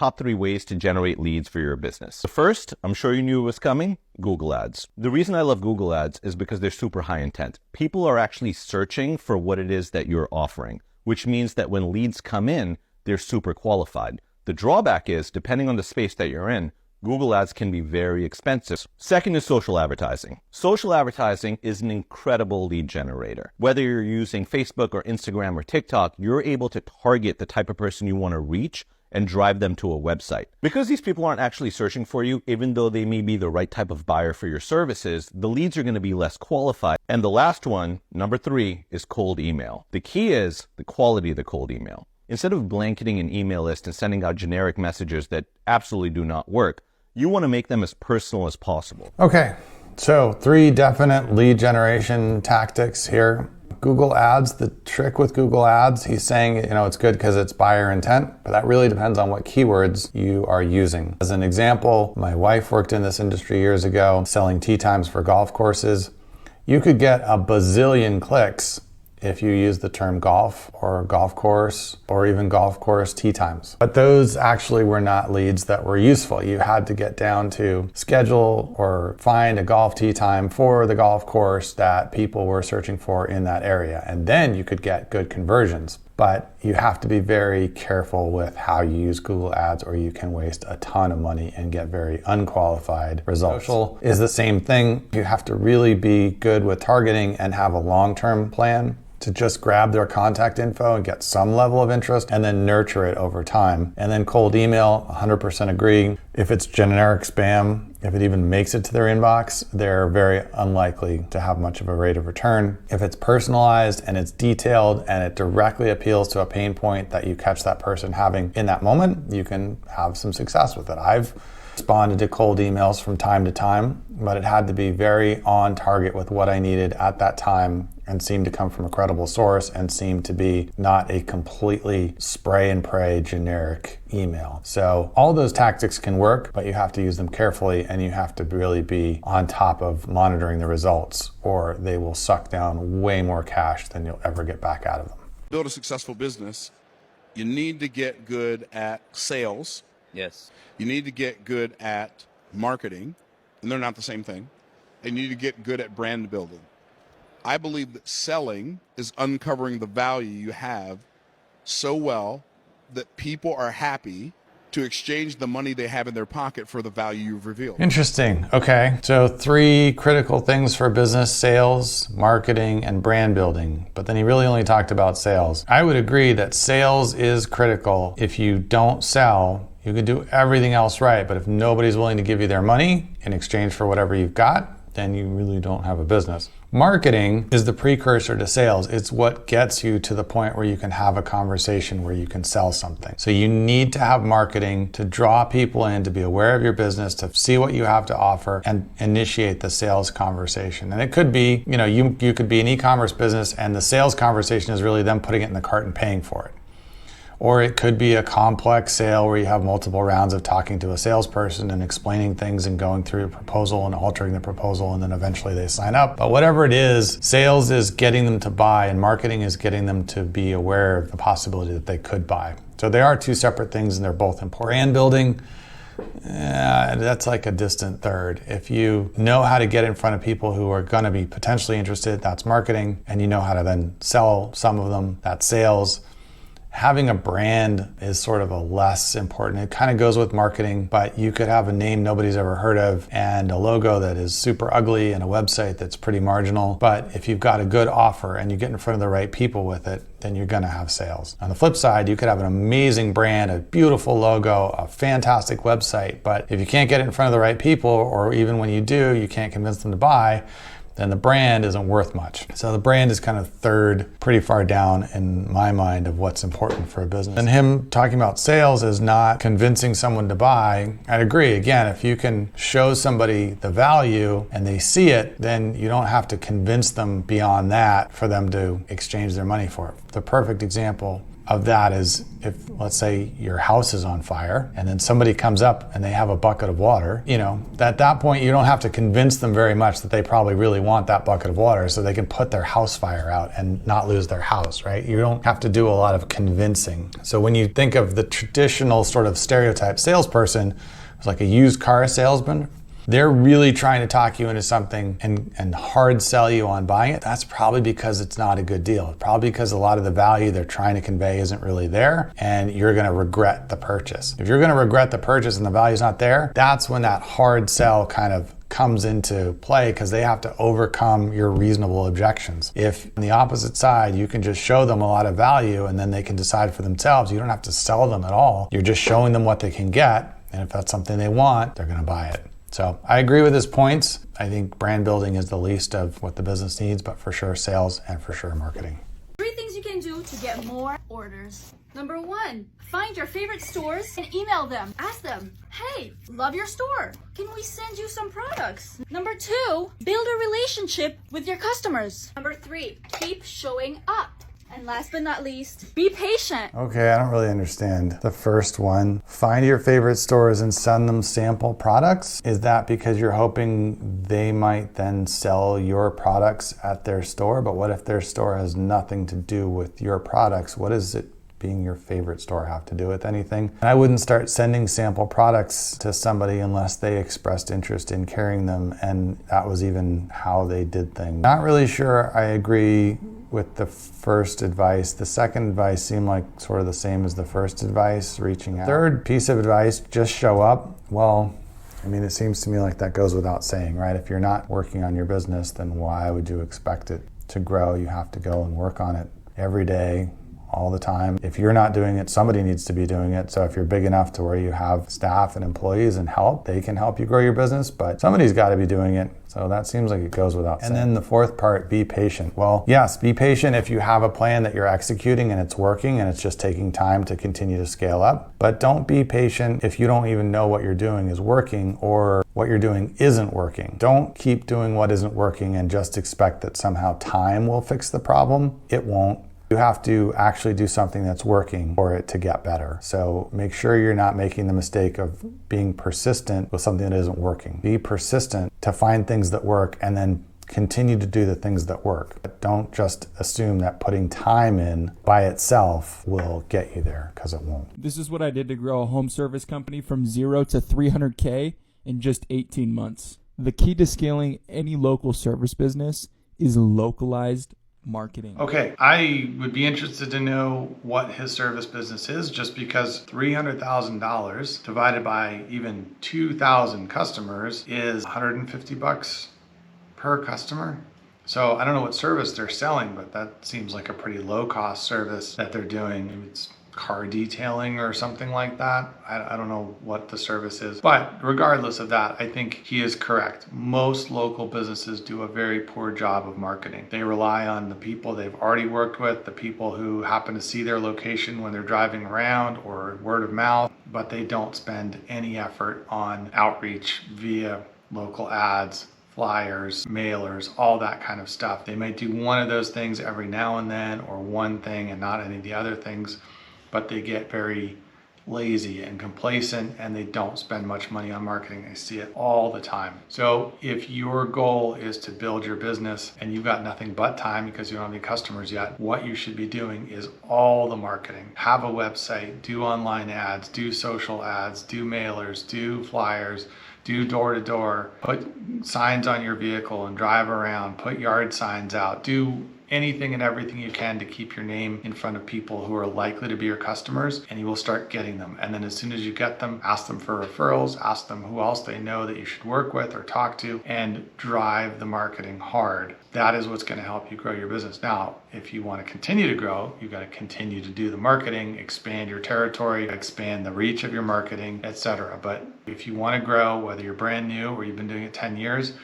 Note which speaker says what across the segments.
Speaker 1: Top 3 ways to generate leads for your business. The first, I'm sure you knew it was coming, Google Ads. The reason I love Google Ads is because they're super high intent. People are actually searching for what it is that you're offering, which means that when leads come in, they're super qualified. The drawback is, depending on the space that you're in, Google Ads can be very expensive. Second is social advertising. Social advertising is an incredible lead generator. Whether you're using Facebook or Instagram or TikTok, you're able to target the type of person you want to reach and drive them to a website. Because these people aren't actually searching for you, even though they may be the right type of buyer for your services, the leads are going to be less qualified. And the last one, number 3, is cold email. The key is the quality of the cold email. Instead of blanketing an email list and sending out generic messages that absolutely do not work, you want to make them as personal as possible.
Speaker 2: Okay, so 3 definite lead generation tactics here. Google Ads, the trick with Google Ads, he's saying, it's good because it's buyer intent, but that really depends on what keywords you are using. As an example, my wife worked in this industry years ago, selling tee times for golf courses. You could get a bazillion clicks if you use the term golf or golf course or even golf course tee times. But those actually were not leads that were useful. You had to get down to schedule or find a golf tee time for the golf course that people were searching for in that area. And then you could get good conversions. But you have to be very careful with how you use Google Ads or you can waste a ton of money and get very unqualified results. Social is the same thing. You have to really be good with targeting and have a long-term plan to just grab their contact info and get some level of interest and then nurture it over time. And then cold email, 100% agree. If it's generic spam, if it even makes it to their inbox, they're very unlikely to have much of a rate of return. If it's personalized and it's detailed and it directly appeals to a pain point that you catch that person having in that moment, you can have some success with it. I've responded to cold emails from time to time, but it had to be very on target with what I needed at that time and seemed to come from a credible source and seemed to be not a completely spray and pray generic email. So all those tactics can work, but you have to use them carefully and you have to really be on top of monitoring the results or they will suck down way more cash than you'll ever get back out of them.
Speaker 3: Build a successful business, you need to get good at sales.
Speaker 4: Yes.
Speaker 3: You need to get good at marketing, and they're not the same thing. And you need to get good at brand building. I believe that selling is uncovering the value you have so well that people are happy to exchange the money they have in their pocket for the value you've revealed.
Speaker 2: Interesting. Okay. So 3 critical things for business: sales, marketing, and brand building. But then he really only talked about sales. I would agree that sales is critical. If you don't sell, you can do everything else right. But if nobody's willing to give you their money in exchange for whatever you've got, then you really don't have a business. Marketing is the precursor to sales. It's what gets you to the point where you can have a conversation where you can sell something. So you need to have marketing to draw people in, to be aware of your business, to see what you have to offer and initiate the sales conversation. And it could be, you could be an e-commerce business and the sales conversation is really them putting it in the cart and paying for it. Or it could be a complex sale where you have multiple rounds of talking to a salesperson and explaining things and going through a proposal and altering the proposal and then eventually they sign up. But whatever it is, sales is getting them to buy and marketing is getting them to be aware of the possibility that they could buy. So they are 2 separate things and they're both important. Brand building, that's like a distant third. If you know how to get in front of people who are going to be potentially interested, that's marketing. And you know how to then sell some of them, that's sales. Having a brand is sort of a less important. It kind of goes with marketing, but you could have a name nobody's ever heard of and a logo that is super ugly and a website that's pretty marginal. But if you've got a good offer and you get in front of the right people with it, then you're going to have sales. On the flip side, you could have an amazing brand, a beautiful logo, a fantastic website, but if you can't get it in front of the right people, or even when you do, you can't convince them to buy, then the brand isn't worth much. So the brand is kind of third, pretty far down in my mind of what's important for a business. And him talking about sales is not convincing someone to buy. I'd agree. Again, if you can show somebody the value and they see it, then you don't have to convince them beyond that for them to exchange their money for it. The perfect example of that is if, let's say, your house is on fire and then somebody comes up and they have a bucket of water, at that point you don't have to convince them very much that they probably really want that bucket of water so they can put their house fire out and not lose their house, right? You don't have to do a lot of convincing. So when you think of the traditional sort of stereotype salesperson, it's like a used car salesman, they're really trying to talk you into something and hard sell you on buying it. That's probably because it's not a good deal. Probably because a lot of the value they're trying to convey isn't really there and you're going to regret the purchase. If you're going to regret the purchase and the value's not there, that's when that hard sell kind of comes into play because they have to overcome your reasonable objections. If on the opposite side, you can just show them a lot of value and then they can decide for themselves, you don't have to sell them at all. You're just showing them what they can get. And if that's something they want, they're going to buy it. So I agree with his points. I think brand building is the least of what the business needs, but for sure sales and for sure marketing.
Speaker 4: 3 things you can do to get more orders. Number 1, find your favorite stores and email them. Ask them, hey, love your store. Can we send you some products? Number 2, build a relationship with your customers. Number 3, keep showing up. And last but not least, be patient.
Speaker 2: Okay, I don't really understand the first one. Find your favorite stores and send them sample products. Is that because you're hoping they might then sell your products at their store? But what if their store has nothing to do with your products? What does it being your favorite store have to do with anything? I wouldn't start sending sample products to somebody unless they expressed interest in carrying them, and that was even how they did things. Not really sure I agree with the first advice. The second advice seemed like sort of the same as the first advice, reaching out. Third piece of advice, just show up. Well, it seems to me like that goes without saying, right? If you're not working on your business, then why would you expect it to grow? You have to go and work on it every day, all the time. If you're not doing it, somebody needs to be doing it. So if you're big enough to where you have staff and employees and help, they can help you grow your business, but somebody's got to be doing it. So that seems like it goes without saying. And then the fourth part, be patient. Well, yes, be patient if you have a plan that you're executing and it's working and it's just taking time to continue to scale up. But don't be patient if you don't even know what you're doing is working or what you're doing isn't working. Don't keep doing what isn't working and just expect that somehow time will fix the problem. It won't. You have to actually do something that's working for it to get better. So make sure you're not making the mistake of being persistent with something that isn't working. Be persistent to find things that work and then continue to do the things that work. But don't just assume that putting time in by itself will get you there, because it won't.
Speaker 5: This is what I did to grow a home service company from 0 to 300K in just 18 months. The key to scaling any local service business is localized marketing.
Speaker 2: Okay, I would be interested to know what his service business is, just because $300,000 divided by even 2,000 customers is $150 per customer. So I don't know what service they're selling, but that seems like a pretty low cost service that they're doing. Maybe it's car detailing or something like that. I don't know what the service is, but regardless of that, I think he is correct. Most local businesses do a very poor job of marketing. They rely on the people they've already worked with, the people who happen to see their location when they're driving around, or word of mouth, but they don't spend any effort on outreach via local ads, flyers, mailers, all that kind of stuff. They might do one of those things every now and then, or one thing and not any of the other things, but they get very lazy and complacent and they don't spend much money on marketing. I see it all the time. So if your goal is to build your business and you've got nothing but time because you don't have any customers yet, what you should be doing is all the marketing. Have a website, do online ads, do social ads, do mailers, do flyers, do door to door, put signs on your vehicle and drive around, put yard signs out, do anything and everything you can to keep your name in front of people who are likely to be your customers, and you will start getting them. And then as soon as you get them, ask them for referrals, ask them who else they know that you should work with or talk to, and drive the marketing hard. That is what's going to help you grow your business. Now, if you want to continue to grow, you've got to continue to do the marketing, expand your territory, expand the reach of your marketing, etc. But if you want to grow, whether you're brand new or you've been doing it 10 years,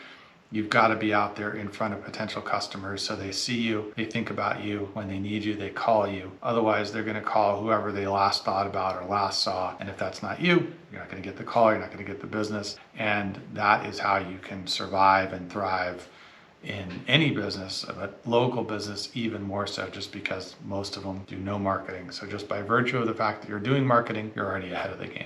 Speaker 2: you've got to be out there in front of potential customers so they see you, they think about you, when they need you, they call you. Otherwise, they're going to call whoever they last thought about or last saw. And if that's not you, you're not going to get the call, you're not going to get the business. And that is how you can survive and thrive in any business, but local business even more so, just because most of them do no marketing. So just by virtue of the fact that you're doing marketing, you're already ahead of the game.